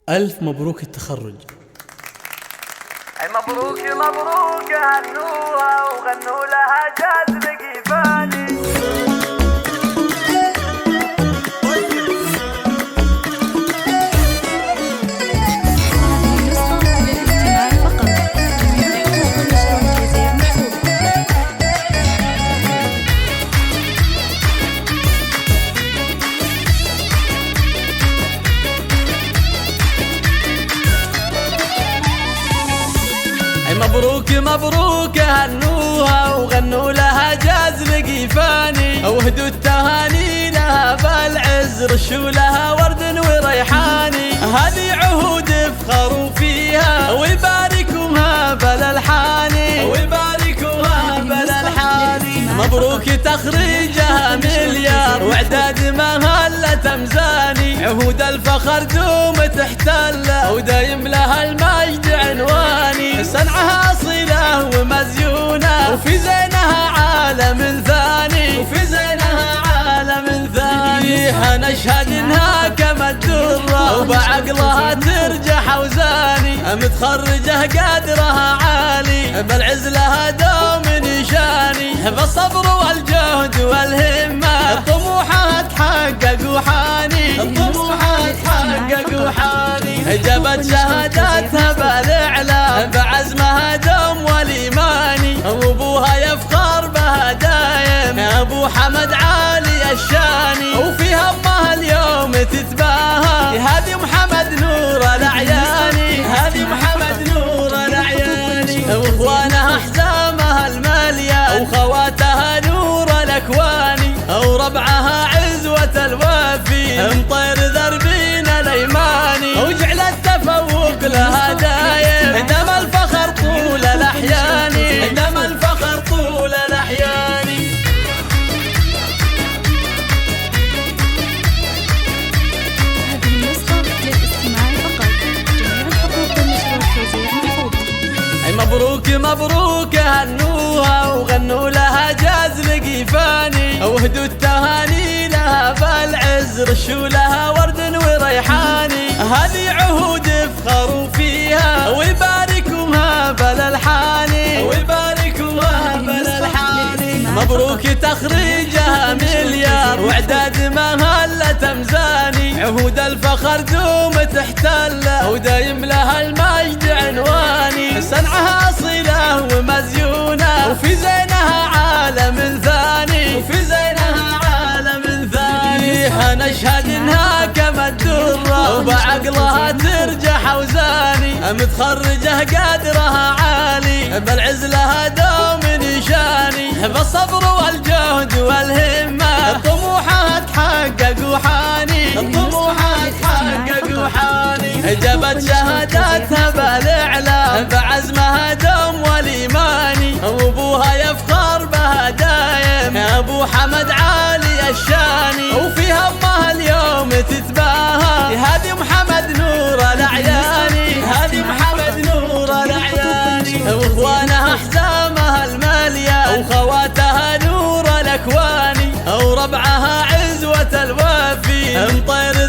ألف مبروك التخرج. مبروك مبروك هنوها وغنوا لها جاز لقيفاني. مبروك مبروك هنوها وغنوا لها جاز لقيفاني، وهدوا التهاني لها بالعز رشوا لها ورد وريحاني. هذه عهود افخروا فيها ويباركوها بالالحاني ويباركوها بالالحاني. مبروك تخريجها مليار واعداد مهلة مزاني، عهود الفخر دوم تحتله ودايم لها المجد عنواني. صنعها أصيلة ومزيونة وفي زينها عالم ثاني وفي زينها عالم ثاني. نشهد انها كما الدرة وبعقلها ترجح اوزاني، متخرجه قدرها عالي بالعز لها دوم نشاني. بالصبر والجهد والهمة طموحها تحقق وحاني طموحها تحقق وحاني. جابت شهاداتها بالاعلام بعزمها دوم والايماني، وابوها يفخر بها دايم ابو حمد عالي الشاني. وفي همها اليوم تتباهى هذه محمد نور الاعياني هذه محمد نور الاعياني. واخوانها حزامها الماليه وخواتها نور الاكواني، وربعها عزوه الوافي مطير ذربين الايماني. وجعل التفوق لها دايم دم الفخر طول الاحيان دم الفخر طول الاحيان. هذه النسخة للاستماع فقط، جميع الحقوق والنشر والتوزيع محفوظة. مبروك مبروك هنوها وغنوا لها جاز لقيفاني، وهدوا التهاني لها بالعز رشوا لها ورد وريحاني. هذه عهود افخروا فيها ويباركوها بالالحاني ويباركوها بالالحاني. مبروك تخريجها مليار واعداد مهلة مزاني، عهود الفخر دوم تحتله ودايم لها المجد عنواني. صنعها أصيلة ومزيونة وفي زينها عالم ثاني وفي زينها عالم ثاني. نشهد انها كما الدرة وبعقلها ترجح اوزاني، متخرجه قدرها عالي بالعز لها دوم نشاني. بالصبر والجهد والهمة طموحها تحقق وحاني طموحها تحقق وحاني. جابت شهاداتها بالاعلام بعزمها دوم والايماني، وابوها يفخر بها دايم ابو حمد عالي الشاني. وفي همها اليوم تتباهى هذه محمد نور الاعياني هذه محمد نور الاعياني. واخوانها حزامها الماليه وخواتها نور الاكواني، وربعها عزوه الوافي مطير